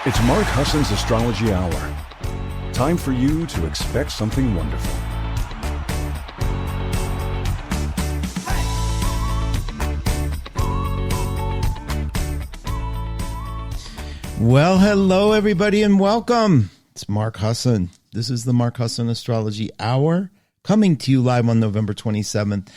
It's Mark Husson's Astrology Hour. Time for you to expect something wonderful. Well, hello, everybody, and welcome. It's Mark Husson. This is the Mark Husson Astrology Hour, coming to you live on November 27th,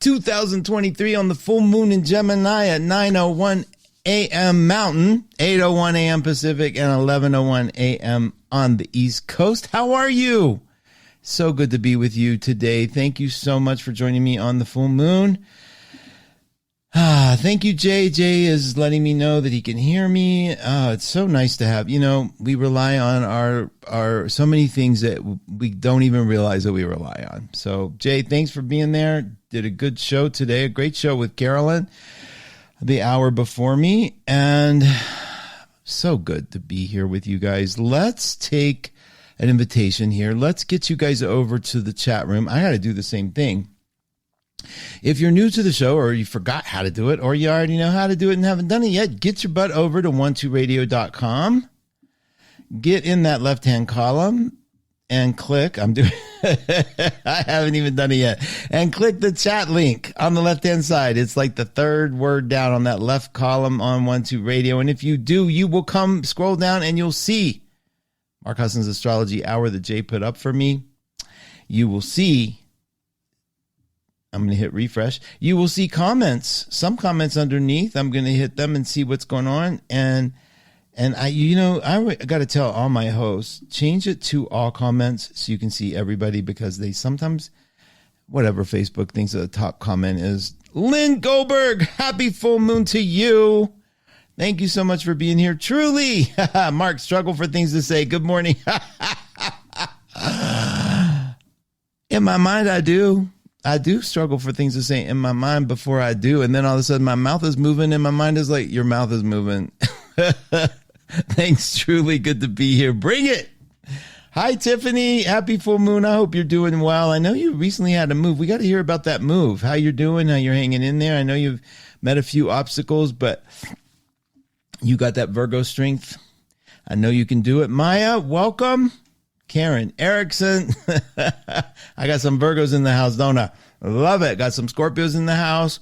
2023, on the full moon in Gemini at 9:01 a.m. Mountain, 8:01 a.m. Pacific, and 11:01 a.m. on the East Coast. How are you? So good to be with you today. Thank you so much for joining me on the full moon. Thank you, Jay. Jay is letting me know that he can hear me. It's so nice to have, we rely on our so many things that we don't even realize that we rely on. So, Jay, thanks for being there. Did a good show today, a great show with Carolyn the hour before me, and so good to be here with you guys. Let's take an invitation here. Let's get you guys over to the chat room. I got to do the same thing. If you're new to the show, or you forgot how to do it, or you already know how to do it and haven't done it yet, get your butt over to 12radio.com. Get in that left-hand column and click. I haven't even done it yet. And click the chat link on the left-hand side. It's like the third word down on that left column on 12 Radio. And if you do, you will scroll down and you'll see Mark Husson's Astrology Hour that Jay put up for me. You will see, I'm going to hit refresh. You will see comments, some comments underneath. I'm going to hit them and see what's going on. And I got to tell all my hosts, change it to all comments so you can see everybody, because they sometimes, whatever Facebook thinks the top comment is. Lynn Goldberg, happy full moon to you. Thank you so much for being here. Truly. Mark, struggle for things to say. Good morning. In my mind, I do struggle for things to say in my mind before I do. And then all of a sudden my mouth is moving and my mind is like, your mouth is moving. Thanks, truly good to be here. Bring it. Hi, Tiffany. Happy full moon. I hope you're doing well. I know you recently had a move. We got to hear about that move, how you're doing, how you're hanging in there. I know you've met a few obstacles, but you got that Virgo strength. I know you can do it. Maya, welcome. Karen Erickson. I got some Virgos in the house, don't I? Love it. Got some Scorpios in the house.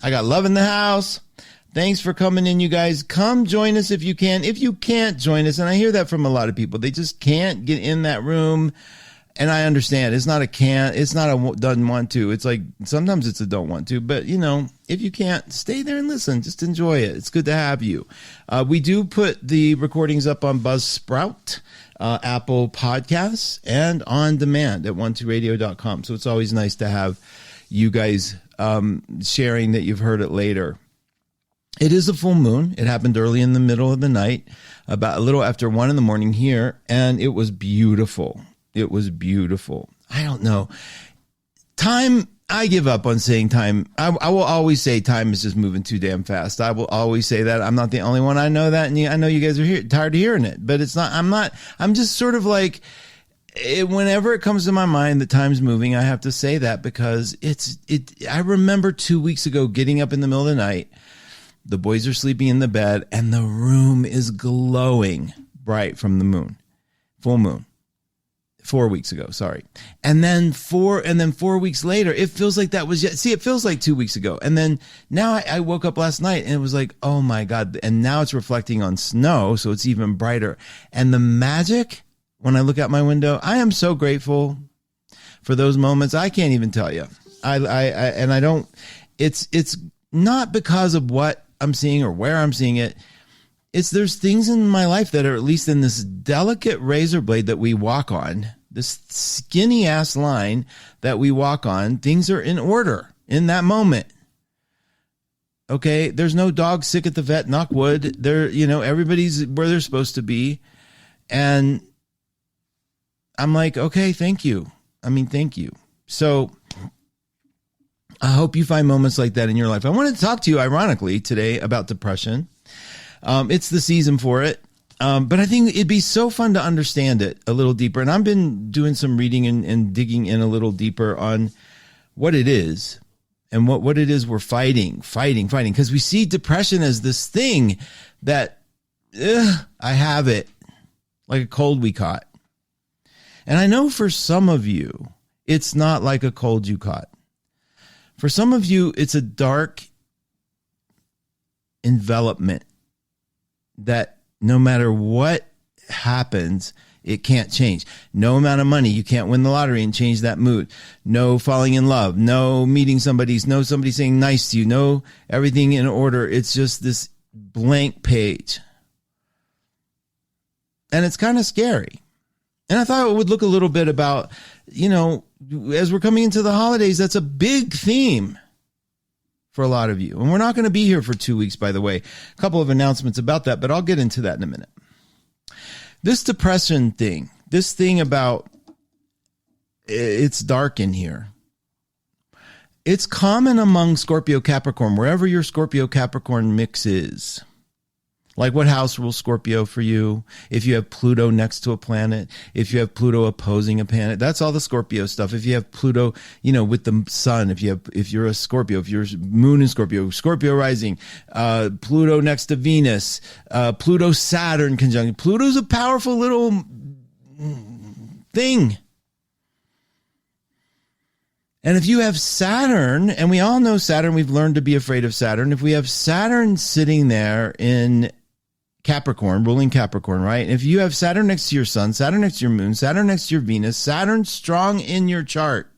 I got love in the house. Thanks for coming in, you guys. Come join us if you can. If you can't join us, and I hear that from a lot of people, they just can't get in that room. And I understand. It's not a can't. It's not a doesn't want to. It's like sometimes it's a don't want to. But, if you can't, stay there and listen. Just enjoy it. It's good to have you. We do put the recordings up on Buzzsprout, Apple Podcasts, and on demand at 12radio.com. So it's always nice to have you guys sharing that you've heard it later. It is a full moon. It happened early in the middle of the night, about a little after 1 a.m. here, and it was beautiful. It was beautiful. I don't know. Time, I give up on saying time. I will always say time is just moving too damn fast. I will always say that. I'm not the only one. I know that, and I know you guys are tired of hearing it, but it's not. I'm just sort of like, whenever it comes to my mind that time's moving, I have to say that, because I remember 2 weeks ago getting up in the middle of the night. The boys are sleeping in the bed, and the room is glowing bright from the moon, full moon. 4 weeks ago, sorry. And then 4 weeks later, it feels like that was it feels like 2 weeks ago. And then now I woke up last night and it was like, oh my God. And now it's reflecting on snow, so it's even brighter. And the magic, when I look out my window, I am so grateful for those moments. I can't even tell you. It's not because of what I'm seeing or where I'm seeing it. There's things in my life that are at least in this delicate razor blade that we walk on, this skinny ass line that we walk on. Things are in order in that moment. Okay. There's no dog sick at the vet, knock wood. Everybody's where they're supposed to be. And I'm like, okay, thank you. Thank you. So I hope you find moments like that in your life. I wanted to talk to you, ironically, today about depression. It's the season for it. But I think it'd be so fun to understand it a little deeper. And I've been doing some reading and digging in a little deeper on what it is and what it is we're fighting. Because we see depression as this thing that I have it, like a cold we caught. And I know for some of you, it's not like a cold you caught. For some of you, it's a dark envelopment that no matter what happens, it can't change. No amount of money. You can't win the lottery and change that mood. No falling in love. No meeting somebody. No somebody saying nice to you. No everything in order. It's just this blank page. And it's kind of scary. And I thought it would look a little bit about, as we're coming into the holidays, that's a big theme for a lot of you. And we're not going to be here for 2 weeks, by the way. A couple of announcements about that, but I'll get into that in a minute. This depression thing, this thing about it's dark in here. It's common among Scorpio Capricorn, wherever your Scorpio Capricorn mix is. Like what house rules Scorpio for you? If you have Pluto next to a planet, if you have Pluto opposing a planet, that's all the Scorpio stuff. If you have Pluto, with the sun, if you're a Scorpio, if your moon is Scorpio rising, Pluto next to Venus, Pluto Saturn conjunction. Pluto's a powerful little thing. And if you have Saturn, and we all know Saturn, we've learned to be afraid of Saturn. If we have Saturn sitting there in Capricorn, ruling Capricorn, right? If you have Saturn next to your sun, Saturn next to your moon, Saturn next to your Venus, Saturn strong in your chart,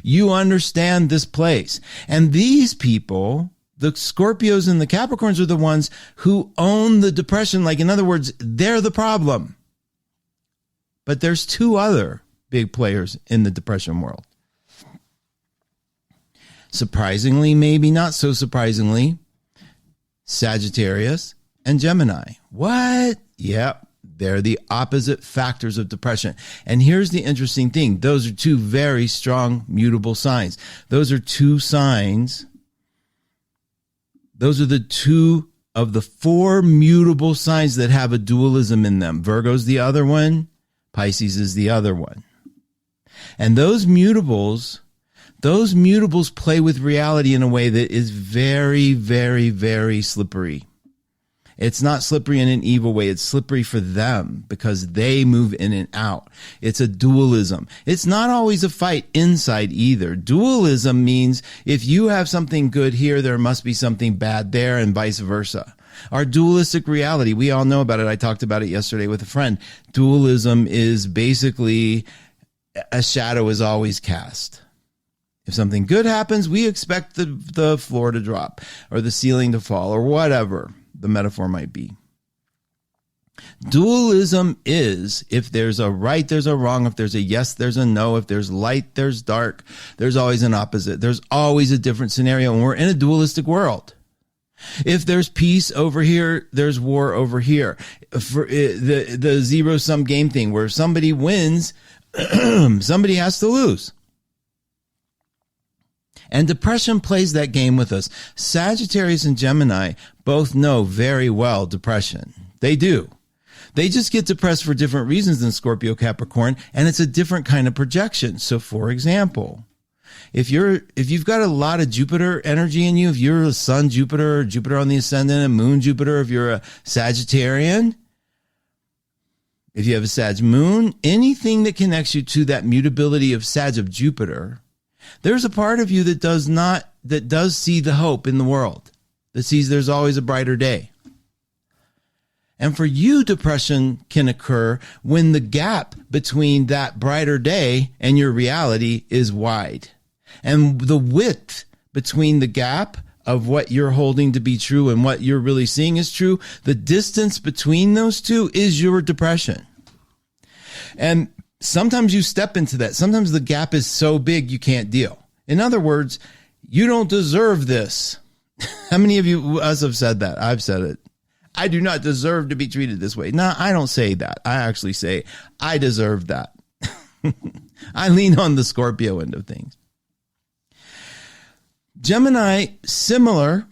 you understand this place. And these people, the Scorpios and the Capricorns, are the ones who own the depression. Like, in other words, they're the problem. But there's two other big players in the depression world. Surprisingly, maybe not so surprisingly, Sagittarius and Gemini. What? Yep, they're the opposite factors of depression. And here's the interesting thing. Those are two very strong mutable signs. Those are two signs. Those are the two of the four mutable signs that have a dualism in them. Virgo's the other one. Pisces is the other one. And those mutables play with reality in a way that is very, very, very slippery. It's not slippery in an evil way. It's slippery for them because they move in and out. It's a dualism. It's not always a fight inside either. Dualism means if you have something good here, there must be something bad there, and vice versa. Our dualistic reality, we all know about it. I talked about it yesterday with a friend. Dualism is basically a shadow is always cast. If something good happens, we expect the floor to drop or the ceiling to fall or whatever the metaphor might be. Dualism is if there's a right, there's a wrong. If there's a yes, there's a no. If there's light, there's dark. There's always an opposite. There's always a different scenario, and we're in a dualistic world. If there's peace over here, there's war over here. For the zero-sum game thing where somebody wins, somebody has to lose. And depression plays that game with us. Sagittarius and Gemini both know very well depression. They do. They just get depressed for different reasons than Scorpio Capricorn, and it's a different kind of projection. So, for example, if you've got a lot of Jupiter energy in you, if you're a Sun Jupiter, Jupiter on the ascendant, and Moon Jupiter, if you're a Sagittarian, if you have a Sag Moon, anything that connects you to that mutability of Sag of Jupiter, there's a part of you that does see the hope in the world, that sees there's always a brighter day. And for you, depression can occur when the gap between that brighter day and your reality is wide. And the width between the gap of what you're holding to be true and what you're really seeing is true, the distance between those two is your depression. And sometimes you step into that. Sometimes the gap is so big you can't deal. In other words, you don't deserve this. How many of us have said that? I've said it. I do not deserve to be treated this way. No, I don't say that. I actually say I deserve that. I lean on the Scorpio end of things. Gemini, similar,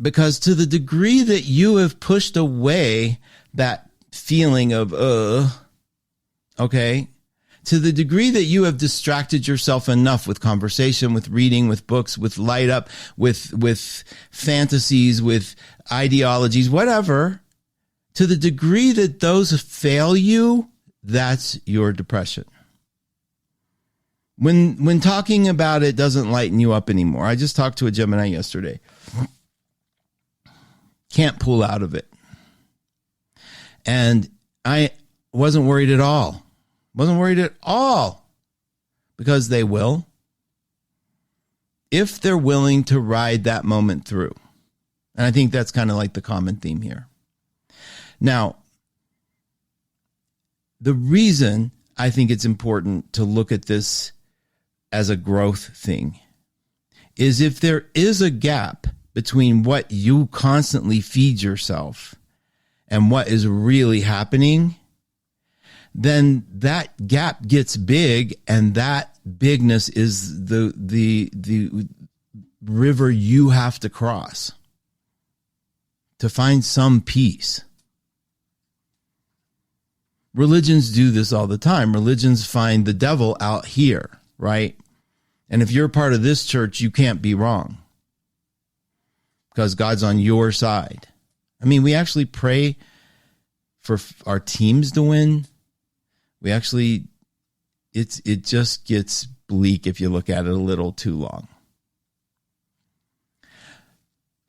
because to the degree that you have pushed away that feeling of, okay, To the degree that you have distracted yourself enough with conversation, with reading, with books, with light up, with fantasies, with ideologies, whatever, to the degree that those fail you, that's your depression. When talking about it doesn't lighten you up anymore. I just talked to a Gemini yesterday. Can't pull out of it. And I wasn't worried at all. Wasn't worried at all, because they will, if they're willing to ride that moment through. And I think that's kind of like the common theme here. Now, the reason I think it's important to look at this as a growth thing is if there is a gap between what you constantly feed yourself and what is really happening, then that gap gets big, and that bigness is the river you have to cross to find some peace. Religions do this all the time. Religions find the devil out here, right? And if you're part of this church, you can't be wrong, because God's on your side. I mean, we actually pray for our teams to win. We actually, it just gets bleak if you look at it a little too long.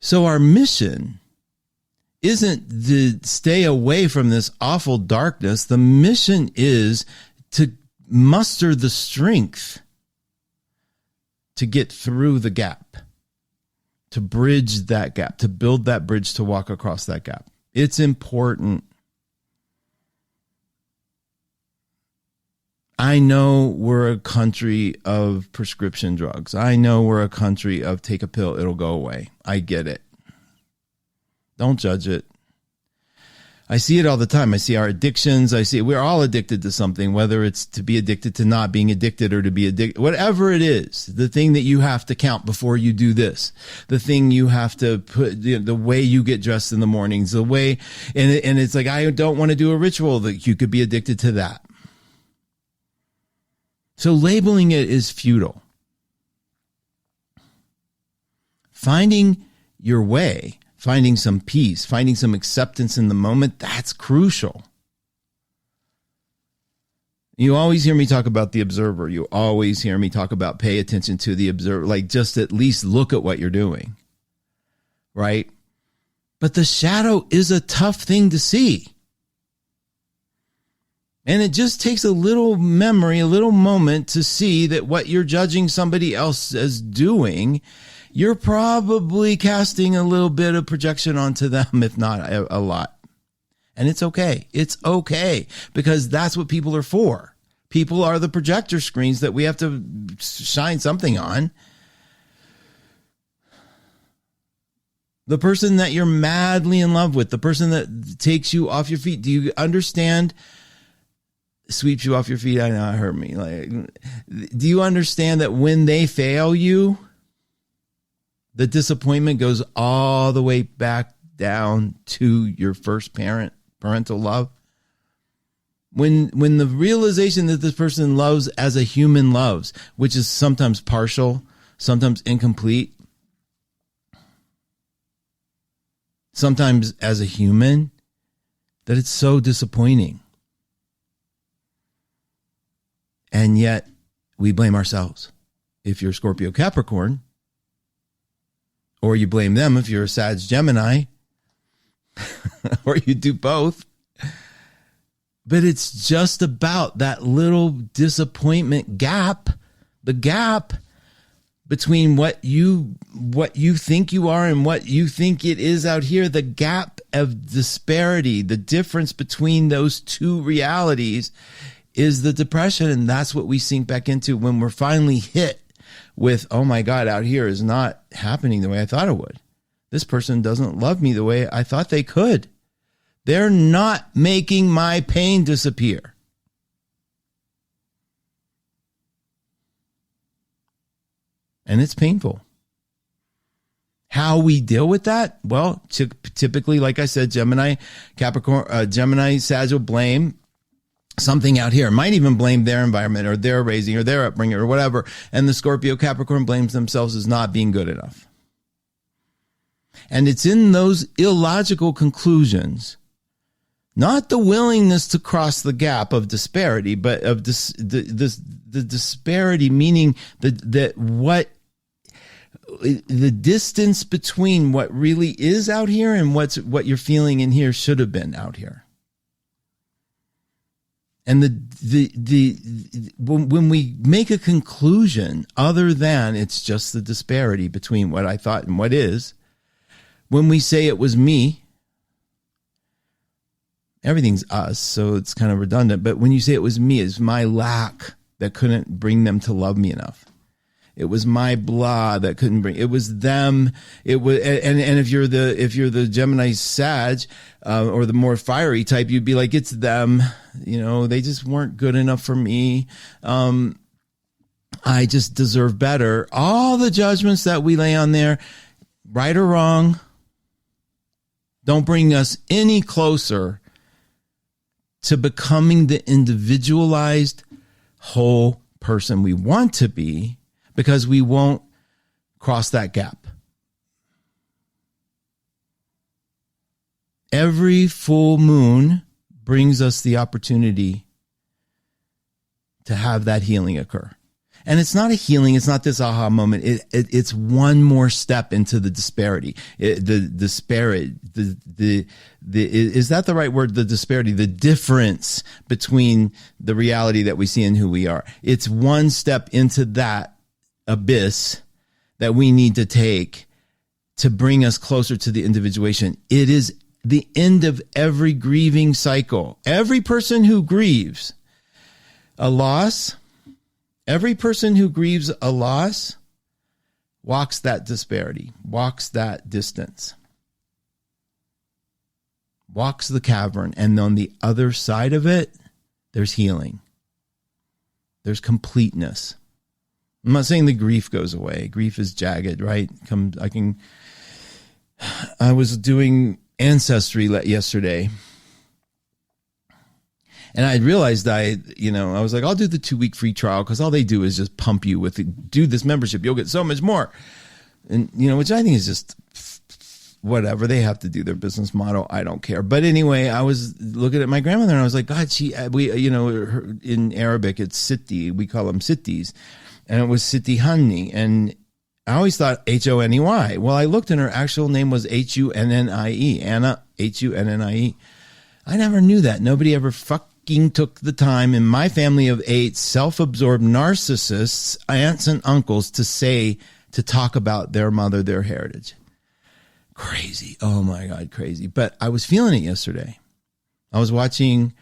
So our mission isn't to stay away from this awful darkness. The mission is to muster the strength to get through the gap, to bridge that gap, to build that bridge, to walk across that gap. It's important. I know we're a country of prescription drugs. I know we're a country of take a pill, it'll go away. I get it. Don't judge it. I see it all the time. I see our addictions. I see we're all addicted to something, whether it's to be addicted to not being addicted or to be addicted, whatever it is, the thing that you have to count before you do this, the thing you have to put, the way you get dressed in the mornings, the way, and it's like, I don't want to do a ritual, that you could be addicted to that. So labeling it is futile. Finding your way, finding some peace, finding some acceptance in the moment, that's crucial. You always hear me talk about the observer. You always hear me talk about pay attention to the observer, like just at least look at what you're doing, right? But the shadow is a tough thing to see. And it just takes a little memory, a little moment to see that what you're judging somebody else as doing, you're probably casting a little bit of projection onto them, if not a lot. And it's okay. It's okay, because that's what people are for. People are the projector screens that we have to shine something on. The person that you're madly in love with, the person that takes you off your feet. Do you understand? Sweeps you off your feet. I know, it hurt me. Like, do you understand that when they fail you, the disappointment goes all the way back down to your first parental love? When the realization that this person loves as a human loves, which is sometimes partial, sometimes incomplete, sometimes as a human, that it's so disappointing. And yet we blame ourselves. If you're Scorpio Capricorn, or you blame them if you're a Sag Gemini, or you do both. But it's just about that little disappointment gap, the gap between what you think you are and what you think it is out here, the gap of disparity, the difference between those two realities is the depression. And that's what we sink back into when we're finally hit with, oh my God, out here is not happening the way I thought it would. This person doesn't love me the way I thought they could. They're not making my pain disappear. And it's painful. How we deal with that? Well, typically, like I said, Gemini, Capricorn, Gemini, Sag will blame. something out here. Might even blame their environment or their raising or their upbringing or whatever. And the Scorpio Capricorn blames themselves as not being good enough. And it's in those illogical conclusions, not the willingness to cross the gap of disparity, but of the disparity, meaning the distance between what really is out here and what you're feeling in here should have been out here. And when we make a conclusion other than it's just the disparity between what I thought and what is, when we say it was me, everything's us, so it's kind of redundant. But when you say it was me, it's my lack that couldn't bring them to love me enough. It was my blah that couldn't bring. It was them. It was, and if you're the Gemini Sag, or the more fiery type, you'd be like, it's them. You know, they just weren't good enough for me. I just deserve better. All the judgments that we lay on there, right or wrong, don't bring us any closer to becoming the individualized whole person we want to be, because we won't cross that gap. Every full moon brings us the opportunity to have that healing occur. And it's not a healing. It's not this aha moment. It's one more step into the disparity. Is that the right word? The disparity, the difference between the reality that we see and who we are. It's one step into that abyss that we need to take to bring us closer to the individuation. It is the end of every grieving cycle. Every person who grieves a loss, every person who grieves a loss walks that disparity, walks that distance, walks the cavern. And on the other side of it, there's healing. There's completeness. I'm not saying the grief goes away. Grief is jagged, right? I was doing Ancestry yesterday, and I realized I was like, I'll do the 2-week free trial, because all they do is just pump you with do this membership. You'll get so much more. And, which I think is just whatever. They have to do their business model. I don't care. But anyway, I was looking at my grandmother and I was like, God, in Arabic, it's Siti. We call them Sittis. And it was Siti Hanni. And I always thought Honey. Well, I looked and her actual name was Hunnie. Anna, Hunnie. I never knew that. Nobody ever fucking took the time in my family of 8 self-absorbed narcissists, aunts and uncles, to talk about their mother, their heritage. Crazy. Oh my God, crazy. But I was feeling it yesterday. I was watching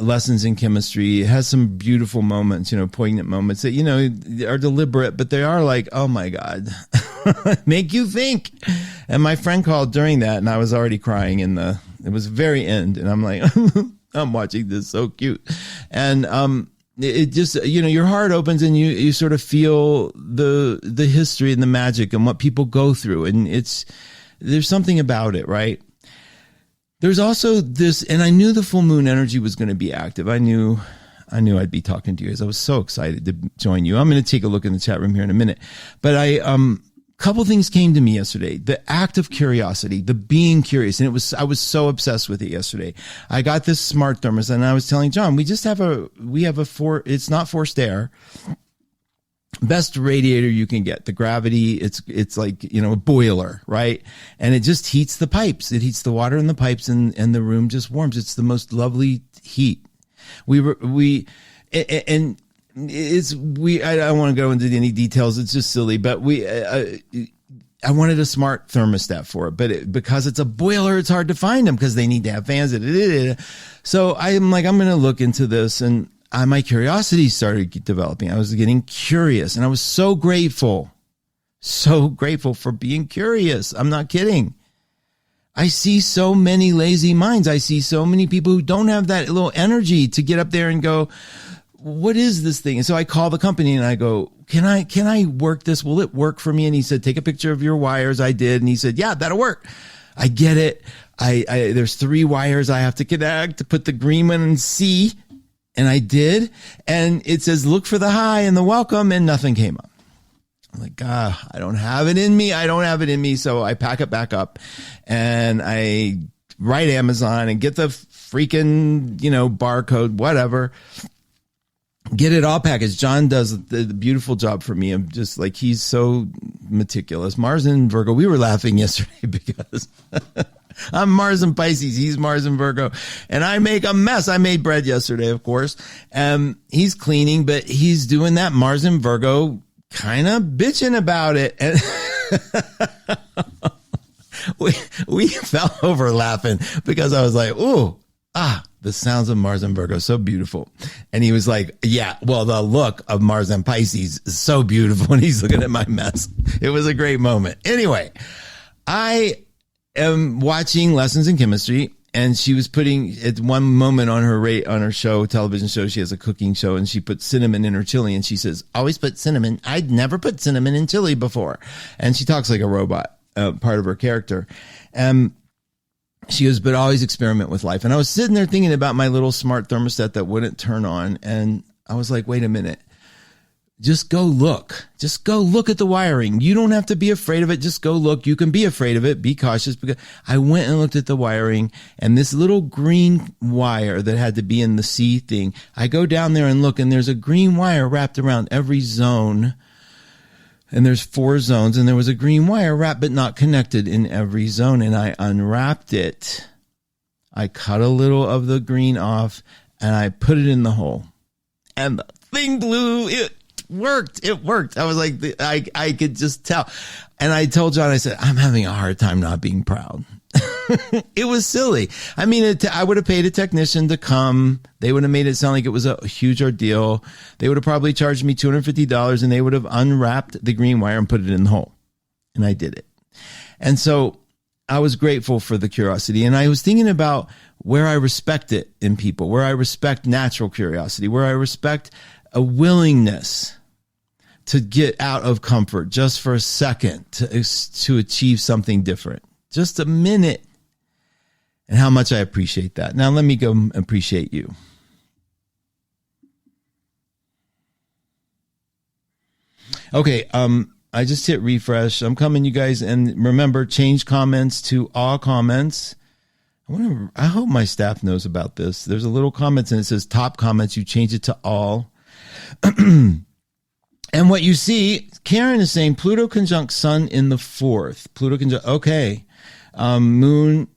Lessons in Chemistry. It has some beautiful moments, poignant moments that, are deliberate, but they are like, oh my God, make you think. And my friend called during that, and I was already crying it was very end. And I'm like, I'm watching this, so cute. And, it just, your heart opens and you sort of feel the history and the magic and what people go through. And there's something about it, right? There's also this, and I knew the full moon energy was going to be active. I knew I'd be talking to you, as I was so excited to join you. I'm going to take a look in the chat room here in a minute. But couple things came to me yesterday. The act of curiosity, the being curious. And I was so obsessed with it yesterday. I got this smart thermos and I was telling John, it's not forced air. Best radiator you can get. The gravity, it's like, a boiler, right? And it just heats the pipes. It heats the water in the pipes and the room just warms. It's the most lovely heat. I don't want to go into any details. It's just silly, but I wanted a smart thermostat for it, but because it's a boiler, it's hard to find them because they need to have fans. So I'm like, I'm going to look into this, and my curiosity started developing. I was getting curious, and I was so grateful for being curious. I'm not kidding. I see so many lazy minds. I see so many people who don't have that little energy to get up there and go, what is this thing? And so I call the company and I go, can I work this? Will it work for me? And he said, take a picture of your wires. I did. And he said, yeah, that'll work. I get it. There's 3 wires I have to connect to put the green one in C. And I did. And it says, look for the high and the welcome, and nothing came up. I'm like, God, I don't have it in me. I don't have it in me. So I pack it back up and I write Amazon and get the freaking, barcode, whatever. Get it all packaged. John does the beautiful job for me. I'm just like, he's so meticulous. Mars and Virgo. We were laughing yesterday because I'm Mars and Pisces. He's Mars and Virgo. And I make a mess. I made bread yesterday, of course. He's cleaning, but he's doing that Mars and Virgo kind of bitching about it. And we fell over laughing because I was like, ooh, the sounds of Mars and Virgo, so beautiful. And he was like, yeah, well, the look of Mars and Pisces is so beautiful. And he's looking at my mess. It was a great moment. Anyway, I am watching Lessons in Chemistry, and she was putting at one moment on her show, television show. She has a cooking show, and she put cinnamon in her chili, and she says, always put cinnamon. I'd never put cinnamon in chili before. And she talks like a robot, part of her character. She goes, but always experiment with life. And I was sitting there thinking about my little smart thermostat that wouldn't turn on. And I was like, wait a minute. Just go look. Just go look at the wiring. You don't have to be afraid of it. Just go look. You can be afraid of it. Be cautious. Because I went and looked at the wiring, and this little green wire that had to be in the C thing, I go down there and look, and there's a green wire wrapped around every zone. And there's 4 zones, and there was a green wire wrapped but not connected in every zone. And I unwrapped it. I cut a little of the green off, and I put it in the hole. And the thing blew. It worked. It worked. I was like, I could just tell. And I told John, I said, I'm having a hard time not being proud. It was silly. I mean, I would have paid a technician to come. They would have made it sound like it was a huge ordeal. They would have probably charged me $250, and they would have unwrapped the green wire and put it in the hole. And I did it. And so I was grateful for the curiosity. And I was thinking about where I respect it in people, where I respect natural curiosity, where I respect a willingness to get out of comfort just for a second to achieve something different. Just a minute. And how much I appreciate that. Now let me go appreciate you. Okay, I just hit refresh. I'm coming, you guys, and remember, change comments to all comments. I hope my staff knows about this. There's a little comments, and it says top comments. You change it to all. And what you see, Karen is saying Pluto conjunct Sun in the 4th. Pluto conjunct, okay. Moon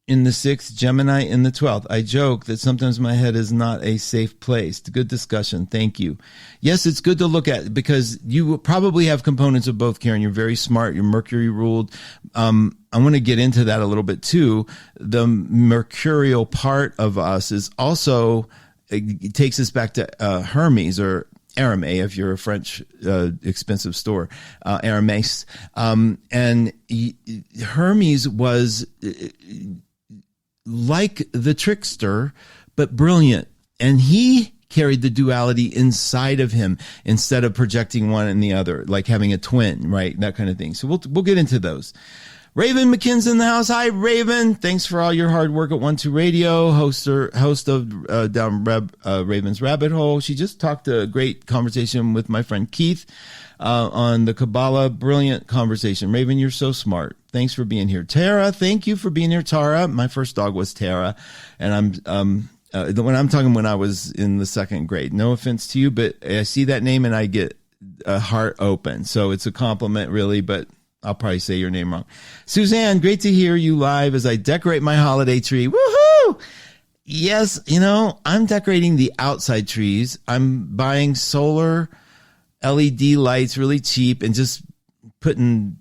in the 6th, Gemini in the 12th. I joke that sometimes my head is not a safe place. Good discussion. Thank you. Yes, it's good to look at because you probably have components of both, Karen. You're very smart. You're Mercury ruled. I want to get into that a little bit too. The mercurial part of us is also, it takes us back to Hermes or Hermès, if you're a French expensive store, Hermès. And Hermes was like the trickster, but brilliant. And he carried the duality inside of him instead of projecting one and the other, like having a twin, right? That kind of thing. So we'll get into those. Raven McKinn's in the house. Hi, Raven. Thanks for all your hard work at 1-2 Radio, host of Down Raven's Rabbit Hole. She just talked a great conversation with my friend Keith on the Kabbalah. Brilliant conversation. Raven, you're so smart. Thanks for being here. Tara, thank you for being here. Tara, my first dog was Tara, and when I was in the 2nd grade. No offense to you, but I see that name and I get a heart open. So it's a compliment, really, but I'll probably say your name wrong. Suzanne, great to hear you live as I decorate my holiday tree. Woohoo! Yes, I'm decorating the outside trees. I'm buying solar LED lights really cheap and just putting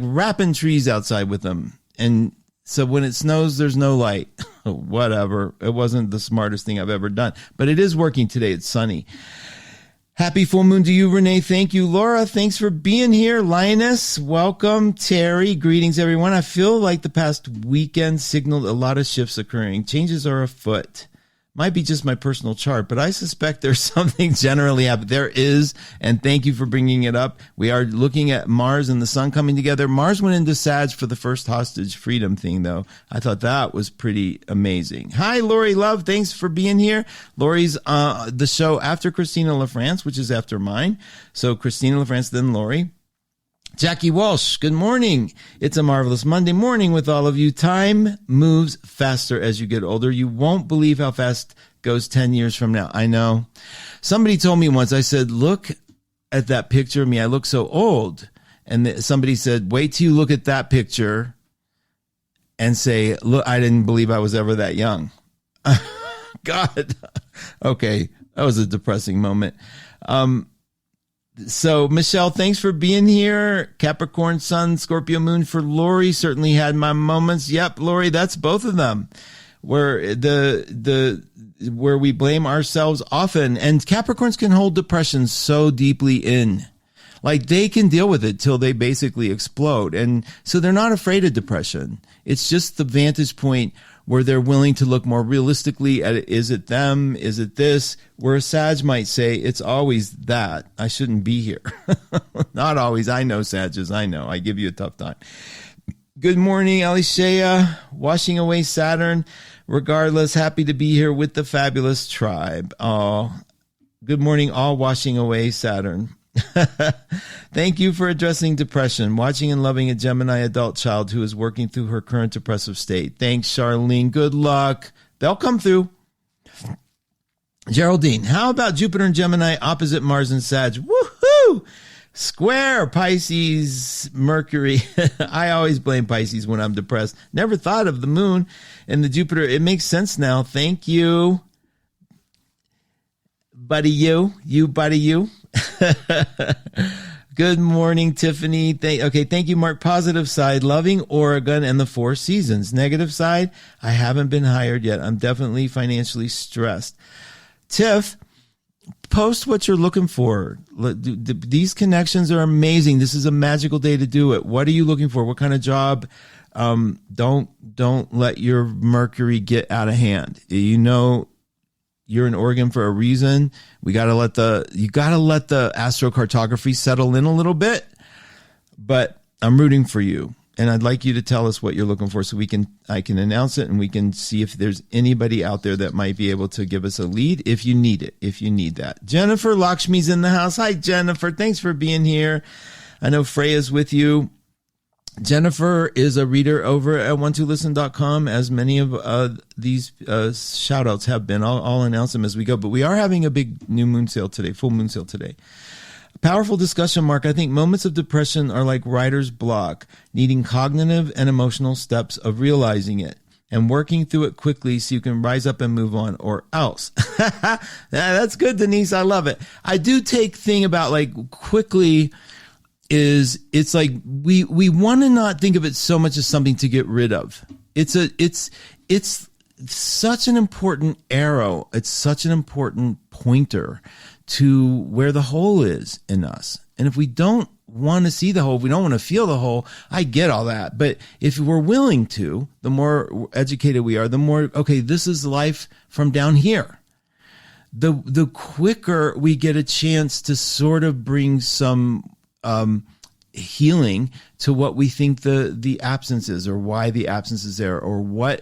wrapping trees outside with them. And so when it snows, there's no light. Whatever. It wasn't the smartest thing I've ever done, but it is working today. It's sunny. Happy full moon to you, Renee. Thank you. Laura, thanks for being here. Linus, welcome. Terry, greetings, everyone. I feel like the past weekend signaled a lot of shifts occurring. Changes are afoot. Might be just my personal chart, but I suspect there's something generally happening. There is, and thank you for bringing it up. We are looking at Mars and the Sun coming together. Mars went into Sag for the first hostage freedom thing, though. I thought that was pretty amazing. Hi, Lori Love. Thanks for being here. Lori's the show after Christina LaFrance, which is after mine. So Christina LaFrance, then Lori. Jackie Walsh, good morning. It's a marvelous Monday morning with all of you. Time moves faster as you get older. You won't believe how fast it goes 10 years from now. I know. Somebody told me once, I said, look at that picture of me. I look so old. And somebody said, wait till you look at that picture and say, look, I didn't believe I was ever that young. God. Okay. That was a depressing moment. So, Michelle, thanks for being here. Capricorn Sun, Scorpio Moon for Lori. Certainly had my moments. Yep, Lori, that's both of them. Where where we blame ourselves often. And Capricorns can hold depression so deeply in. Like, they can deal with it till they basically explode. And so they're not afraid of depression. It's just the vantage point where they're willing to look more realistically at it. Is it them? Is it this? Where a Sag might say, it's always that. I shouldn't be here. Not always. I know, Sages. I know. I give you a tough time. Good morning, Alicia. Washing away Saturn. Regardless, happy to be here with the fabulous tribe. Oh, good morning, all washing away Saturn. Thank you for addressing depression, watching and loving a Gemini adult child who is working through her current depressive state. Thanks, Charlene. Good luck. They'll come through. Geraldine, how about Jupiter and Gemini opposite Mars and Sag? Woohoo! Square Pisces, Mercury. I always blame Pisces when I'm depressed. Never thought of the moon and the Jupiter. It makes sense now. Thank you. Buddy, you. Good morning, Tiffany. Thank you, Mark. Positive side, loving Oregon and the Four Seasons. Negative side, I haven't been hired yet. I'm definitely financially stressed. Tiff, post what you're looking for. These connections are amazing. This is a magical day to do it. What are you looking for? What kind of job? Don't let your Mercury get out of hand. You know, you're in Oregon for a reason. You gotta let the astrocartography settle in a little bit, but I'm rooting for you. And I'd like you to tell us what you're looking for so I can announce it and we can see if there's anybody out there that might be able to give us a lead if you need it, if you need that. Jennifer Lakshmi's in the house. Hi, Jennifer. Thanks for being here. I know Freya's with you. Jennifer is a reader over at 12listen.com, as many of these shout outs have been. I'll announce them as we go, but we are having a big new moon sale today, full moon sale today. Powerful discussion, Mark. I think moments of depression are like writer's block, needing cognitive and emotional steps of realizing it and working through it quickly so you can rise up and move on, or else. That's good, Denise. I love it. I do take thing about like quickly is it's like we want to not think of it so much as something to get rid of. It's such an important arrow. It's such an important pointer to where the hole is in us. And if we don't want to see the hole, if we don't want to feel the hole, I get all that. But if we're willing to, the more educated we are, the more, okay, this is life from down here. The quicker we get a chance to sort of bring some healing to what we think the absence is, or why the absence is there, or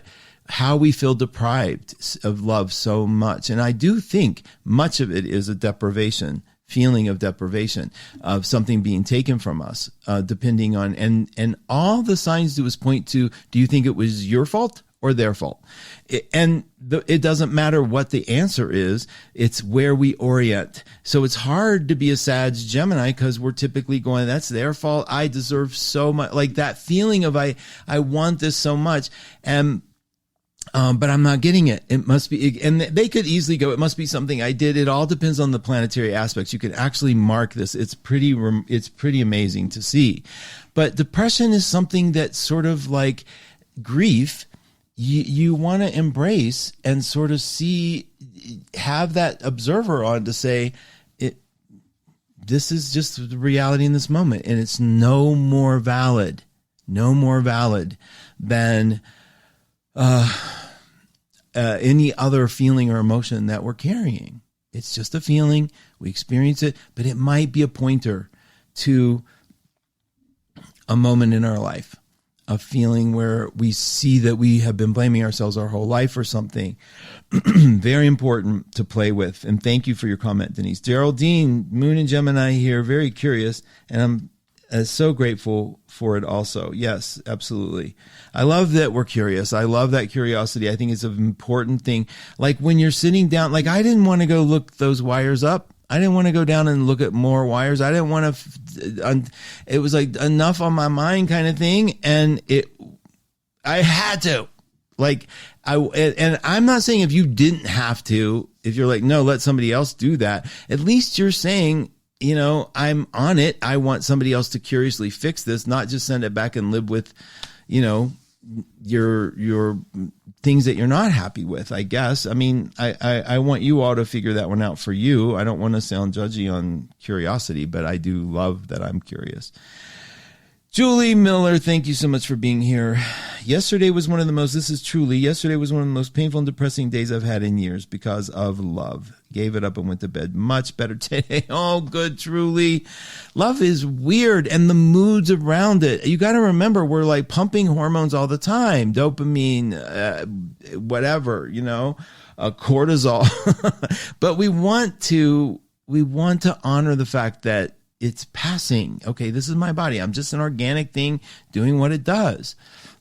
how we feel deprived of love so much. And I do think much of it is a feeling of deprivation of something being taken from us, depending on, and all the signs do is point to, do you think it was your fault or their fault? It doesn't matter what the answer is. It's where we orient. So it's hard to be a Sag Gemini because we're typically going, that's their fault. I deserve so much. Like that feeling of I want this so much. But I'm not getting it. It must be, and they could easily go, it must be something I did. It all depends on the planetary aspects. You can actually mark this. It's pretty amazing to see. But depression is something that sort of like grief, you want to embrace and sort of have that observer on to say, this is just the reality in this moment. And it's no more valid than, any other feeling or emotion that we're carrying. It's just a feeling. We experience it, but it might be a pointer to a moment in our life, a feeling where we see that we have been blaming ourselves our whole life for something. Very important to play with. And thank you for your comment, Denise. Geraldine, Moon and Gemini here, very curious. And I'm so grateful for it also. Yes, absolutely. I love that we're curious. I love that curiosity. I think it's an important thing. Like when you're sitting down, like I didn't want to go look those wires up. I didn't want to go down and look at more wires. I didn't want to, it was like enough on my mind kind of thing. And I had to. And I'm not saying if you didn't have to, if you're like, no, let somebody else do that. At least you're saying, I'm on it. I want somebody else to curiously fix this, not just send it back and live with, your things that you're not happy with, I guess. I mean, I want you all to figure that one out for you. I don't want to sound judgy on curiosity, but I do love that I'm curious. Julie Miller, thank you so much for being here. Yesterday was one of the most painful and depressing days I've had in years because of love. Gave it up and went to bed. Much better today. Oh, good, truly. Love is weird, and the moods around it. You got to remember, we're like pumping hormones all the time. Dopamine, whatever, cortisol. But we want to honor the fact that it's passing. Okay, this is my body. I'm just an organic thing doing what it does.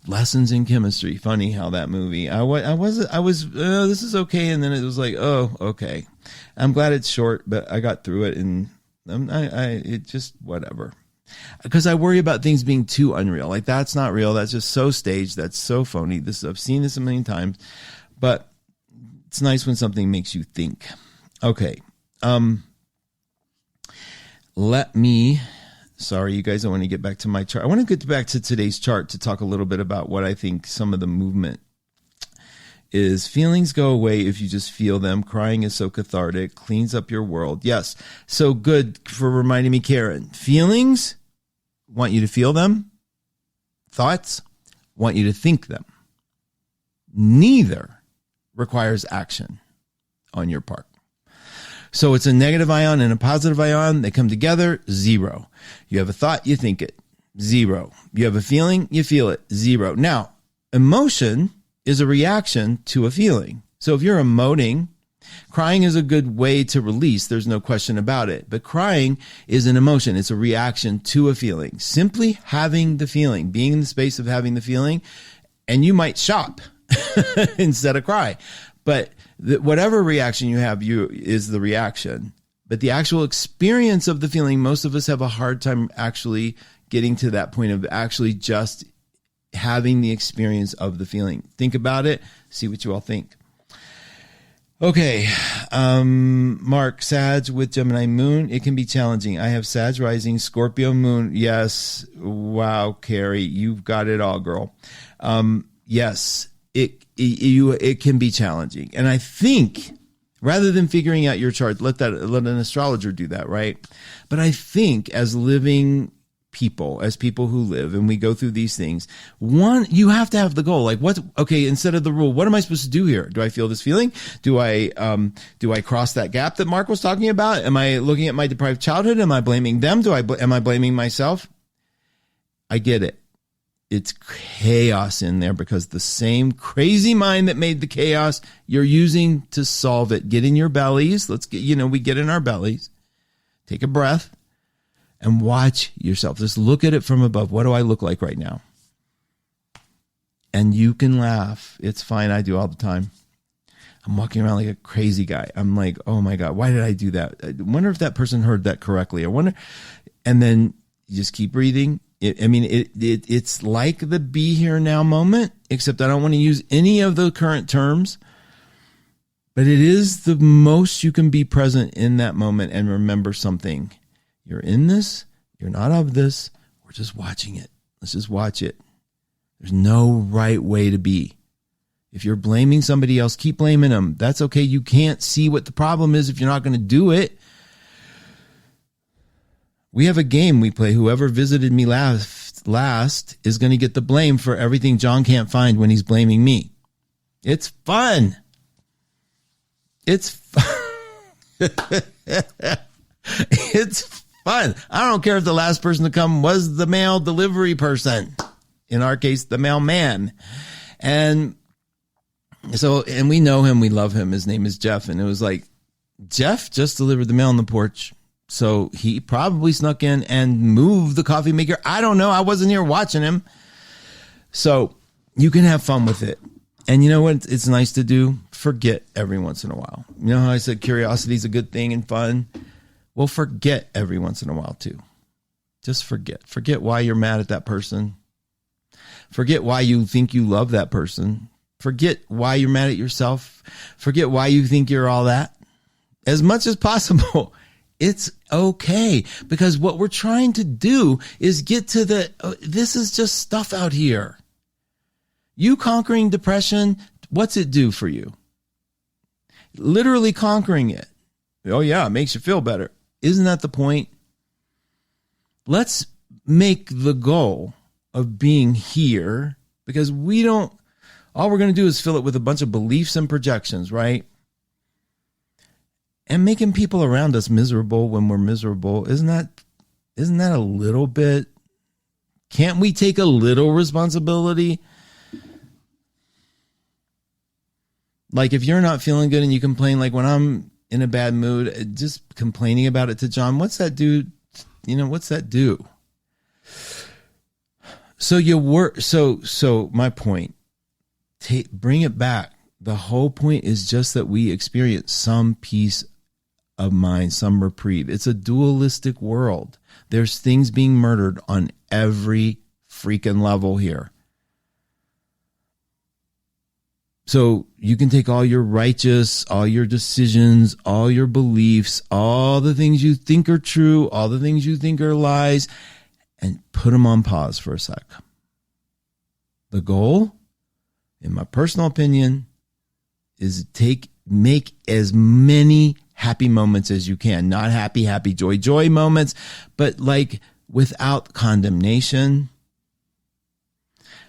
Lessons in Chemistry. Funny how that movie. I was. This is okay, and then it was like, oh, okay. I'm glad it's short, but I got through it, and it just whatever. Because I worry about things being too unreal. Like that's not real. That's just so staged. That's so phony. I've seen this a million times, but it's nice when something makes you think. Okay. Sorry, you guys, I want to get back to my chart. I want to get back to today's chart to talk a little bit about what I think some of the movement is. Feelings go away if you just feel them. Crying is so cathartic, cleans up your world. Yes, so good for reminding me, Karen. Feelings, want you to feel them. Thoughts, want you to think them. Neither requires action on your part. So it's a negative ion and a positive ion. They come together, 0. You have a thought, you think it, 0. You have a feeling, you feel it, 0. Now, emotion is a reaction to a feeling. So if you're emoting, crying is a good way to release. There's no question about it. But crying is an emotion. It's a reaction to a feeling. Simply having the feeling, being in the space of having the feeling, and you might shop instead of cry. But whatever reaction you have, is the reaction. But the actual experience of the feeling, most of us have a hard time actually getting to that point of actually just having the experience of the feeling. Think about it. See what you all think. Okay. Mark, Sag with Gemini moon. It can be challenging. I have Sag rising, Scorpio moon. Yes. Wow, Carrie, you've got it all, girl. Yes. It can be challenging. And I think rather than figuring out your chart, let an astrologer do that, right? But I think as living people, as people who live and we go through these things, you have to have the goal. Like instead of the rule, what am I supposed to do here? Do I feel this feeling? Do I cross that gap that Mark was talking about? Am I looking at my deprived childhood? Am I blaming them? Am I blaming myself? I get it. It's chaos in there because the same crazy mind that made the chaos you're using to solve it. Get in your bellies. We get in our bellies. Take a breath and watch yourself. Just look at it from above. What do I look like right now? And you can laugh. It's fine. I do all the time. I'm walking around like a crazy guy. I'm like, oh my God, why did I do that? I wonder if that person heard that correctly. I wonder. And then you just keep breathing. It's like the be here now moment, except I don't want to use any of the current terms, but it is the most you can be present in that moment and remember something. You're in this. You're not of this. We're just watching it. Let's just watch it. There's no right way to be. If you're blaming somebody else, keep blaming them. That's okay. You can't see what the problem is if you're not going to do it. We have a game we play. Whoever visited me last is going to get the blame for everything John can't find when he's blaming me. It's fun. It's it's fun. I don't care if the last person to come was the mail delivery person. In our case, the mailman. And so, and we know him, we love him. His name is Jeff. And it was like, Jeff just delivered the mail on the porch. So he probably snuck in and moved the coffee maker. I don't know. I wasn't here watching him. So you can have fun with it. And you know what it's nice to do? Forget every once in a while. You know how I said curiosity is a good thing and fun? Well, forget every once in a while too. Just forget. Forget why you're mad at that person. Forget why you think you love that person. Forget why you're mad at yourself. Forget why you think you're all that. As much as possible. It's okay. Because what we're trying to do is get to this is just stuff out here. You conquering depression, what's it do for you? Literally conquering it. Oh yeah, it makes you feel better. Isn't that the point? Let's make the goal of being here, because all we're going to do is fill it with a bunch of beliefs and projections, right? And making people around us miserable when we're miserable. Isn't that a little bit? Can't we take a little responsibility? Like if you're not feeling good and you complain, like when I'm in a bad mood, just complaining about it to John, what's that do? You know, what's that do? So so my point, bring it back. The whole point is just that we experience some peace of mind, some reprieve. It's a dualistic world. There's things being murdered on every freaking level here. So you can take all your righteous, all your decisions, all your beliefs, all the things you think are true, all the things you think are lies, and put them on pause for a sec. The goal, in my personal opinion, is make as many happy moments as you can. Not happy, joy moments, but like without condemnation,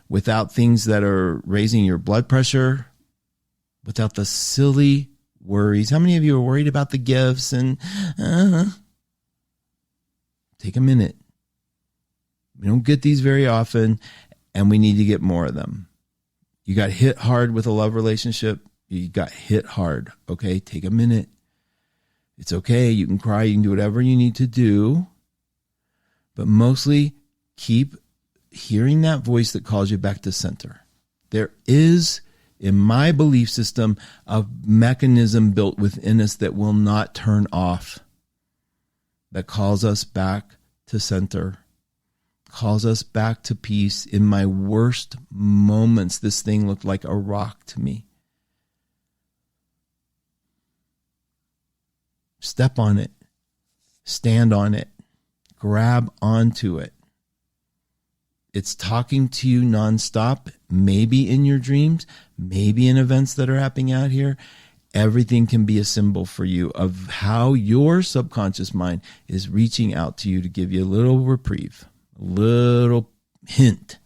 without things that are raising your blood pressure, without the silly worries. How many of you are worried about the gifts? And take a minute. We don't get these very often, and we need to get more of them. You got hit hard with a love relationship. You got hit hard. Okay, take a minute. It's okay. You can cry. You can do whatever you need to do. But mostly keep hearing that voice that calls you back to center. There is, in my belief system, a mechanism built within us that will not turn off, that calls us back to center, calls us back to peace. In my worst moments, this thing looked like a rock to me. Step on it, stand on it, grab onto it. It's talking to you nonstop, maybe in your dreams, maybe in events that are happening out here. Everything can be a symbol for you of how your subconscious mind is reaching out to you to give you a little reprieve, a little hint.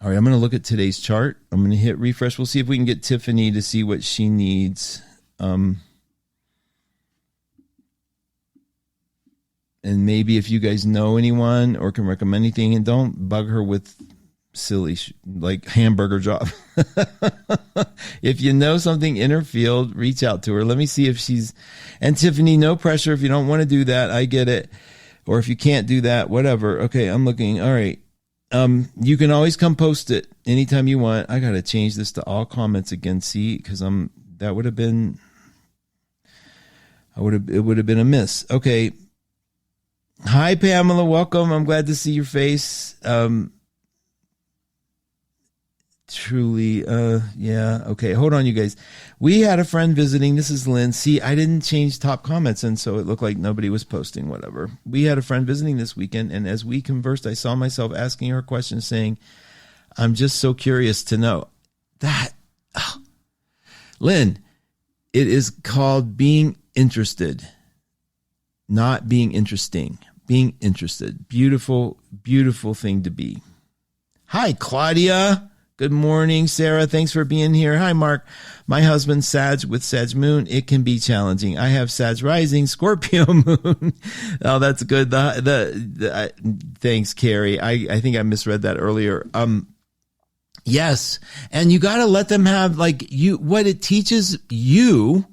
All right, I'm going to look at today's chart. I'm going to hit refresh. We'll see if we can get Tiffany to see what she needs. And maybe if you guys know anyone or can recommend anything, and don't bug her with silly, like hamburger job. If you know something in her field, reach out to her. Let me see if she's, and Tiffany, no pressure. If you don't want to do that, I get it. Or if you can't do that, whatever. Okay, I'm looking. All right. You can always come post it anytime you want. I got to change this to all comments again. See, because it would have been a miss. Okay. Hi, Pamela. Welcome. I'm glad to see your face. Truly. Yeah. Okay. Hold on, you guys. We had a friend visiting. This is Lynn. See, I didn't change top comments, and so it looked like nobody was posting whatever. We had a friend visiting this weekend, and as we conversed, I saw myself asking her questions saying, I'm just so curious to know that. Lynn, it is called being interested, not being interesting. Being interested. Beautiful, beautiful thing to be. Hi, Claudia. Good morning, Sarah. Thanks for being here. Hi, Mark. My husband, Sag with Sag Moon. It can be challenging. I have Sag Rising, Scorpio Moon. Oh, that's good. Thanks, Carrie. I think I misread that earlier. Yes. And you got to let them have what it teaches you.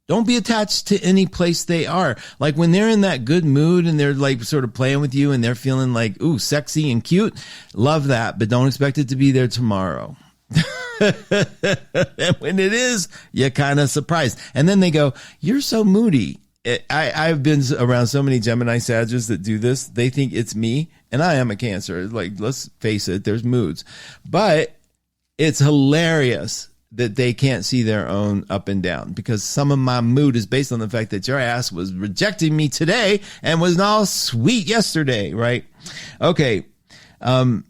Don't be attached to any place they are. Like when they're in that good mood and they're like sort of playing with you and they're feeling like, ooh, sexy and cute. Love that. But don't expect it to be there tomorrow. And when it is, you're kind of surprised. And then they go, you're so moody. I've been around so many Gemini Sages that do this. They think it's me, and I am a Cancer. Like, let's face it, there's moods. But it's hilarious that they can't see their own up and down, because some of my mood is based on the fact that your ass was rejecting me today and was all sweet yesterday, right? Okay. Finally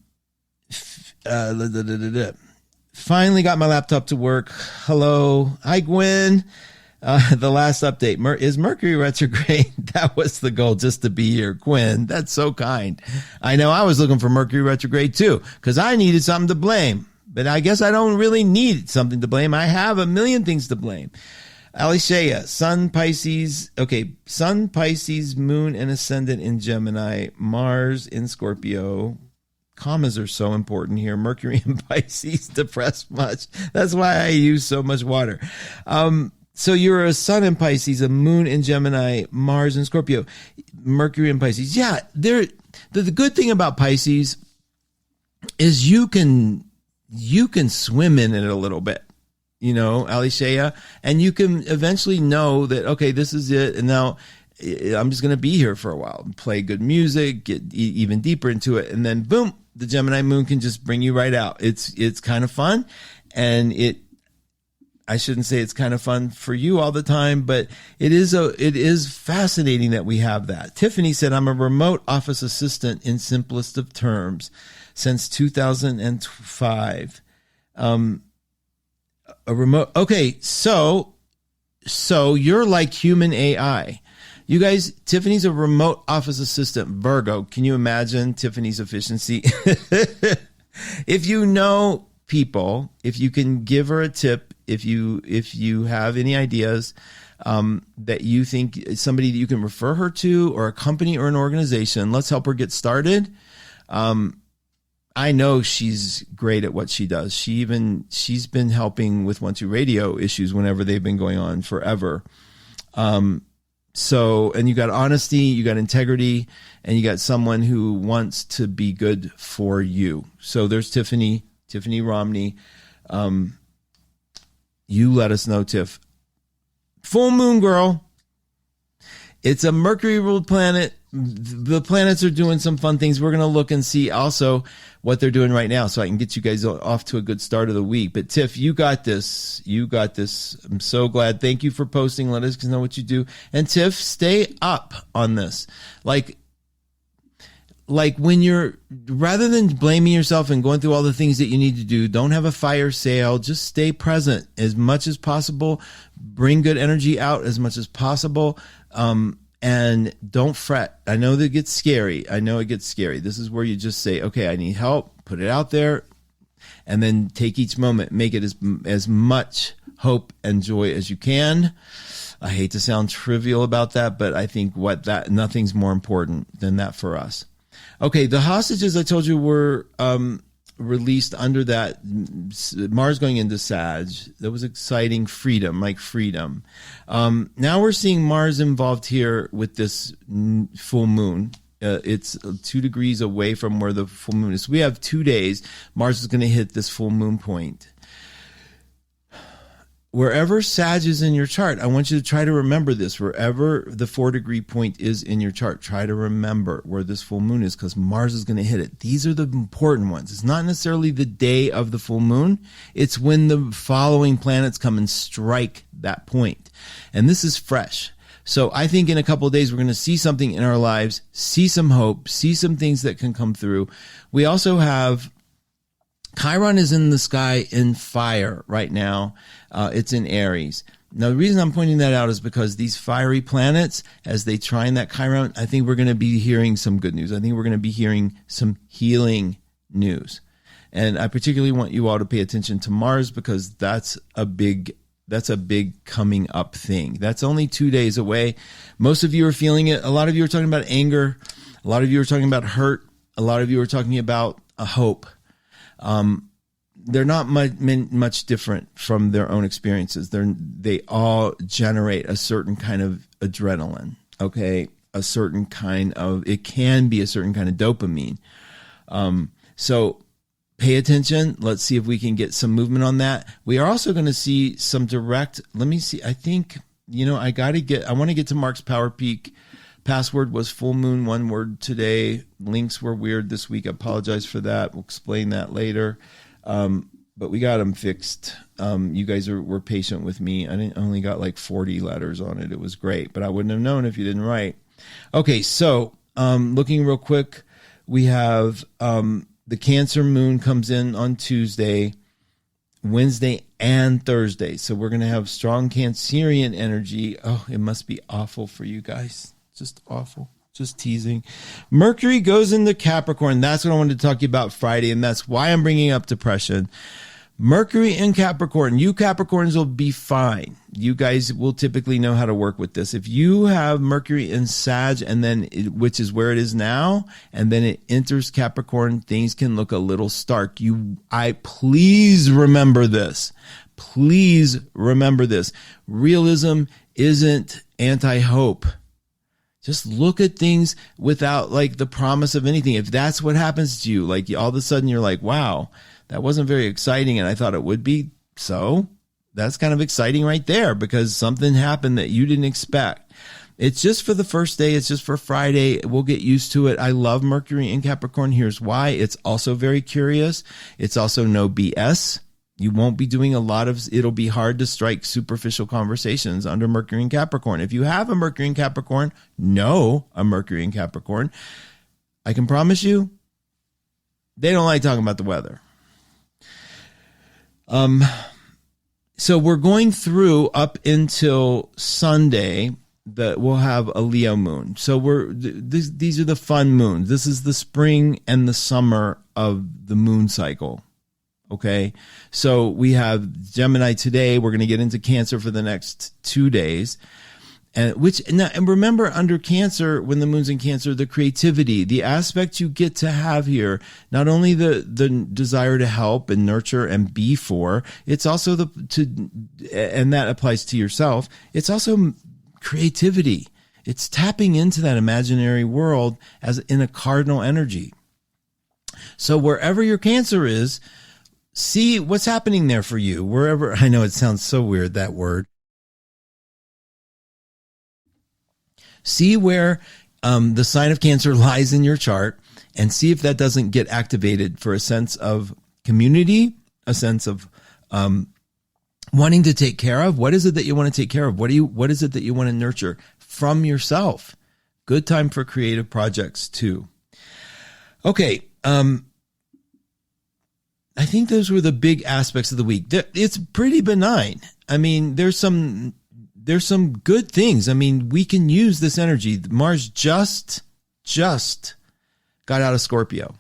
got my laptop to work. Hello. Hi, Gwen. The last update. Is Mercury retrograde? That was the goal, just to be here. Gwen, that's so kind. I know I was looking for Mercury retrograde too, because I needed something to blame. But I guess I don't really need something to blame. I have a million things to blame. Alicia, Sun, Pisces. Okay, Sun, Pisces, Moon, and Ascendant in Gemini. Mars in Scorpio. Commas are so important here. Mercury in Pisces, depressed much. That's why I use so much water. So you're a Sun in Pisces, a Moon in Gemini, Mars in Scorpio, Mercury in Pisces. Yeah, the good thing about Pisces is you can swim in it a little bit, Alicia, and you can eventually know that, okay, this is it. And now I'm just going to be here for a while, play good music, get even deeper into it. And then boom, the Gemini moon can just bring you right out. It's kind of fun. And I shouldn't say it's kind of fun for you all the time, but it is fascinating that we have that. Tiffany said, I'm a remote office assistant in simplest of terms since 2005. A remote. Okay. So you're like human AI. You guys, Tiffany's a remote office assistant, Virgo. Can you imagine Tiffany's efficiency? If you know people, if you can give her a tip, if you have any ideas that you think somebody that you can refer her to, or a company or an organization, let's help her get started. I know she's great at what she does. She's been helping with 1-2 Radio issues whenever they've been going on forever. And you got honesty, you got integrity, and you got someone who wants to be good for you. So there's Tiffany Romney. You let us know, Tiff. Full moon girl. It's a Mercury ruled planet. The planets are doing some fun things. We're going to look and see also what they're doing right now, so I can get you guys off to a good start of the week. But Tiff, you got this. You got this. I'm so glad. Thank you for posting. Let us know what you do. And Tiff, stay up on this. Like when you're, rather than blaming yourself and going through all the things that you need to do, don't have a fire sale. Just stay present as much as possible. Bring good energy out as much as possible. And don't fret. I know that it gets scary. This is where you just say, okay, I need help, put it out there, and then take each moment, make it as much hope and joy as you can. I hate to sound trivial about that, but I think nothing's more important than that for us. Okay, the hostages I told you were released under that Mars going into Sag. That was exciting. Freedom. Now we're seeing Mars involved here with this full moon. It's 2 degrees away from where the full moon is. So we have 2 days. Mars is going to hit this full moon point. Wherever Sag is in your chart, I want you to try to remember this. Wherever the 4-degree point is in your chart, try to remember where this full moon is, because Mars is going to hit it. These are the important ones. It's not necessarily the day of the full moon. It's when the following planets come and strike that point. And this is fresh. So I think in a couple of days, we're going to see something in our lives, see some hope, see some things that can come through. We also have Chiron is in the sky in fire right now. It's in Aries. Now, the reason I'm pointing that out is because these fiery planets, as they trine that Chiron, I think we're going to be hearing some good news. I think we're going to be hearing some healing news. And I particularly want you all to pay attention to Mars, because that's a big coming up thing. That's only 2 days away. Most of you are feeling it. A lot of you are talking about anger. A lot of you are talking about hurt. A lot of you are talking about a hope. They're not much different from their own experiences. They all generate a certain kind of adrenaline. Okay. It can be a certain kind of dopamine. So pay attention. Let's see if we can get some movement on that. We are also going to see some direct, let me see. I think, I want to get to Mark's Power Peak. Password was full moon, one word today. Links were weird this week. I apologize for that. We'll explain that later. But we got them fixed. You guys were patient with me. I only got like 40 letters on it. It was great, but I wouldn't have known if you didn't write. Okay, so looking real quick, we have the Cancer moon comes in on Tuesday, Wednesday, and Thursday. So we're going to have strong Cancerian energy. Oh, it must be awful for you guys. Just awful. Just teasing. Mercury goes into Capricorn. That's what I wanted to talk to you about Friday, and that's why I'm bringing up depression. Mercury in Capricorn. You Capricorns will be fine. You guys will typically know how to work with this. If you have Mercury in Sag, and then which is where it is now, and then it enters Capricorn, things can look a little stark. Please remember this. Please remember this. Realism isn't anti-hope. Just look at things without like the promise of anything. If that's what happens to you, like all of a sudden you're like, wow, that wasn't very exciting and I thought it would be. So that's kind of exciting right there, because something happened that you didn't expect. It's just for the first day. It's just for Friday. We'll get used to it. I love Mercury in Capricorn. Here's why. It's also very curious. It's also no BS. You won't be doing it'll be hard to strike superficial conversations under Mercury in Capricorn. If you have a Mercury in Capricorn, know a Mercury in Capricorn, I can promise you, they don't like talking about the weather. So we're going through up until Sunday that we'll have a Leo moon. So these are the fun moons. This is the spring and the summer of the moon cycle. Okay, so we have Gemini today. We're going to get into Cancer for the next 2 days. And remember, under Cancer, when the moon's in Cancer, the creativity, the aspect you get to have here, not only the desire to help and nurture and be for, it's also and that applies to yourself. It's also creativity. It's tapping into that imaginary world as in a cardinal energy. So wherever your Cancer is, see what's happening there for you. Wherever, I know it sounds so weird, that word. See where the sign of Cancer lies in your chart, and see if that doesn't get activated for a sense of community, a sense of wanting to take care of. What is it that you want to take care of? What is it that you want to nurture from yourself? Good time for creative projects too. Okay. I think those were the big aspects of the week. It's pretty benign. I mean, there's some good things. I mean, we can use this energy. Mars just got out of Scorpio.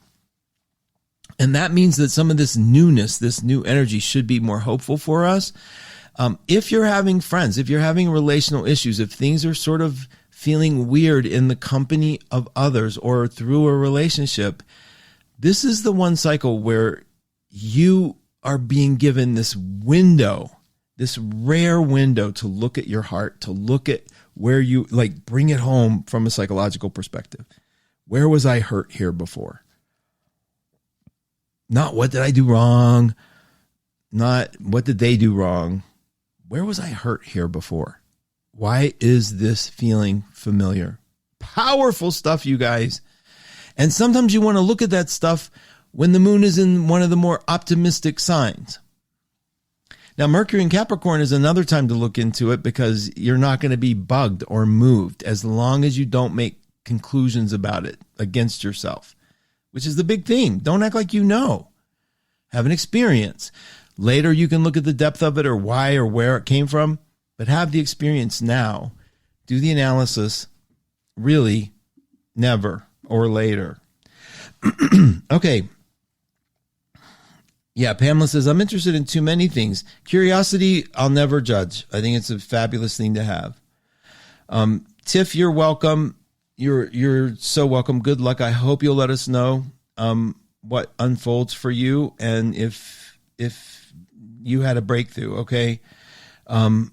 And that means that some of this newness, this new energy should be more hopeful for us. If you're having friends, if you're having relational issues, if things are sort of feeling weird in the company of others or through a relationship, this is the one cycle where you are being given this window, this rare window to look at your heart, to look at where you bring it home from a psychological perspective. Where was I hurt here before? Not what did I do wrong? Not what did they do wrong? Where was I hurt here before? Why is this feeling familiar? Powerful stuff, you guys. And sometimes you want to look at that stuff when the moon is in one of the more optimistic signs. Now, Mercury in Capricorn is another time to look into it, because you're not going to be bugged or moved as long as you don't make conclusions about it against yourself, which is the big thing. Don't act like you know. Have an experience. Later, you can look at the depth of it or why or where it came from, but have the experience now. Do the analysis really never or later. Okay. Yeah, Pamela says, I'm interested in too many things. Curiosity, I'll never judge. I think it's a fabulous thing to have. Tiff, you're welcome. You're so welcome. Good luck. I hope you'll let us know what unfolds for you and if you had a breakthrough, okay? Let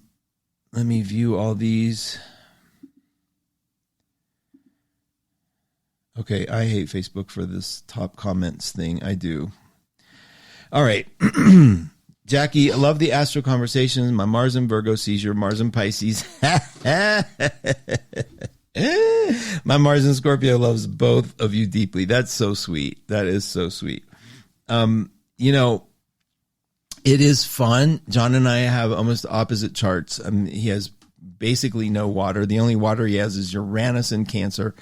me view all these. Okay, I hate Facebook for this top comments thing. I do. All right. Jackie, I love the astro conversations. My Mars and Virgo sees your Mars and Pisces. My Mars and Scorpio loves both of you deeply. That's so sweet. That is so sweet. You know, it is fun. John and I have almost opposite charts. He has basically no water. The only water he has is Uranus in Cancer.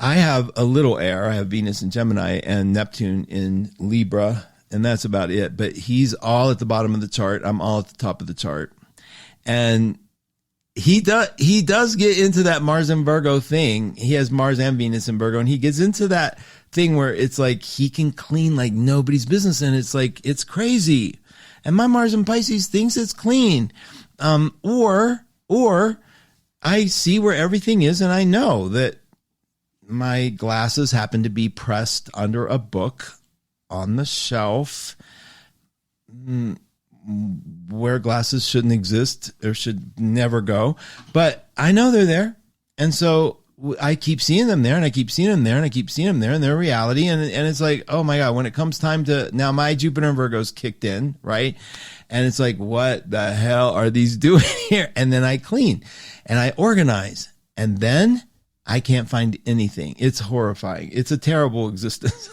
I have a little air. I have Venus in Gemini and Neptune in Libra, and that's about it. But he's all at the bottom of the chart. I'm all at the top of the chart. And he does get into that Mars and Virgo thing. He has Mars and Venus in Virgo, and he gets into that thing where it's like he can clean like nobody's business, and it's like it's crazy. And my Mars and Pisces thinks it's clean. Or I see where everything is, and I know that my glasses happen to be pressed under a book on the shelf where glasses shouldn't exist or should never go. But I know they're there. And so I keep seeing them there, and I keep seeing them there, and I keep seeing them there, and they're reality. And it's like, oh my God, when it comes time to, now my Jupiter and Virgo's kicked in, right? And it's like, what the hell are these doing here? And then I clean and I organize, and then I can't find anything. It's horrifying. It's a terrible existence.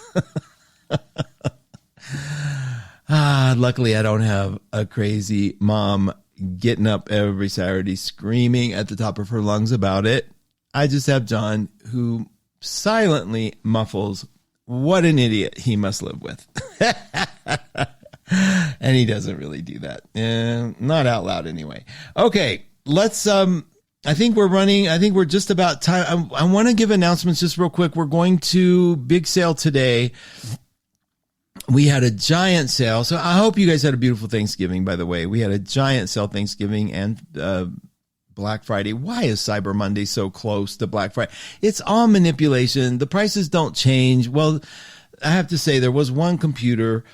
Luckily I don't have a crazy mom getting up every Saturday screaming at the top of her lungs about it. I just have John, who silently muffles what an idiot he must live with. And he doesn't really do that. Not out loud anyway. Okay, let's I think we're just about time. I want to give announcements just real quick. We're going to big sale today. We had a giant sale. So I hope you guys had a beautiful Thanksgiving, by the way. We had a giant sale Thanksgiving and Black Friday. Why is Cyber Monday so close to Black Friday? It's all manipulation. The prices don't change. Well, I have to say there was one computer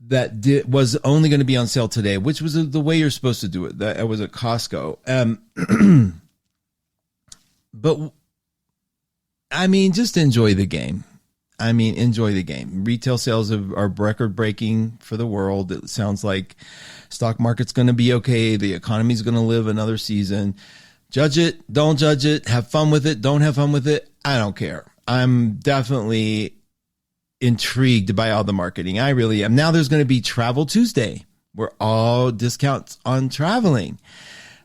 that was only going to be on sale today, which was the way you're supposed to do it. That was at Costco. But I mean, just enjoy the game. Enjoy the game. Retail sales are record breaking for the world. It sounds like stock market's going to be okay. The economy's going to live another season. Judge it. Don't judge it. Have fun with it. Don't have fun with it. I don't care. I'm definitely intrigued by all the marketing. I really am. Now there's going to be Travel Tuesday, where all discounts on traveling.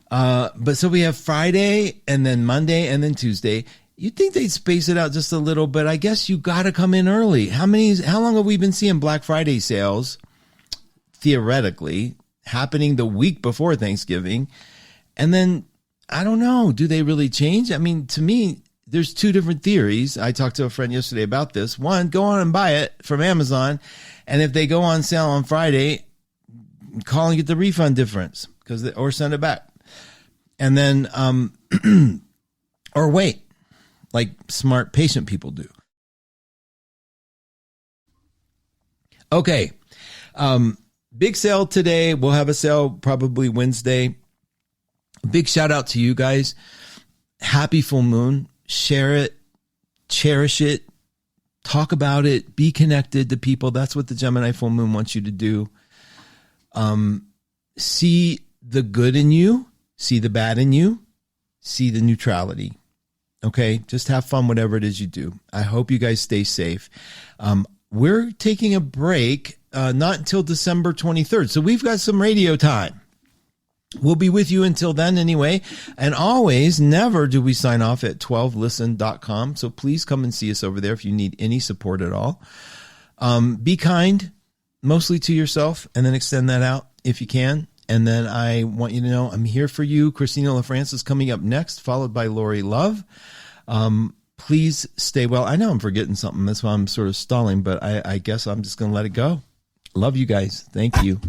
But so we have Friday and then Monday and then Tuesday. You'd think they'd space it out just a little, but I guess you got to come in early. How long have we been seeing Black Friday sales, theoretically, happening the week before Thanksgiving? And then, I don't know, do they really change? I mean, to me, there's two different theories. I talked to a friend yesterday about this. One, go on and buy it from Amazon. And if they go on sale on Friday, call and get the refund difference or send it back. And then, or wait, like smart, patient people do. Okay. Big sale today. We'll have a sale probably Wednesday. Big shout out to you guys. Happy full moon. Share it, cherish it, talk about it, be connected to people. That's what the Gemini full moon wants you to do. See the good in you, see the bad in you, see the neutrality. Okay, just have fun, whatever it is you do. I hope you guys stay safe. We're taking a break, not until December 23rd. So we've got some radio time. We'll be with you until then anyway. And always, never do we sign off at 12listen.com. So please come and see us over there if you need any support at all. Be kind, mostly to yourself, and then extend that out if you can. And then I want you to know I'm here for you. Christina LaFrance is coming up next, followed by Lori Love. Please stay well. I know I'm forgetting something. That's why I'm sort of stalling, but I guess I'm just going to let it go. Love you guys. Thank you.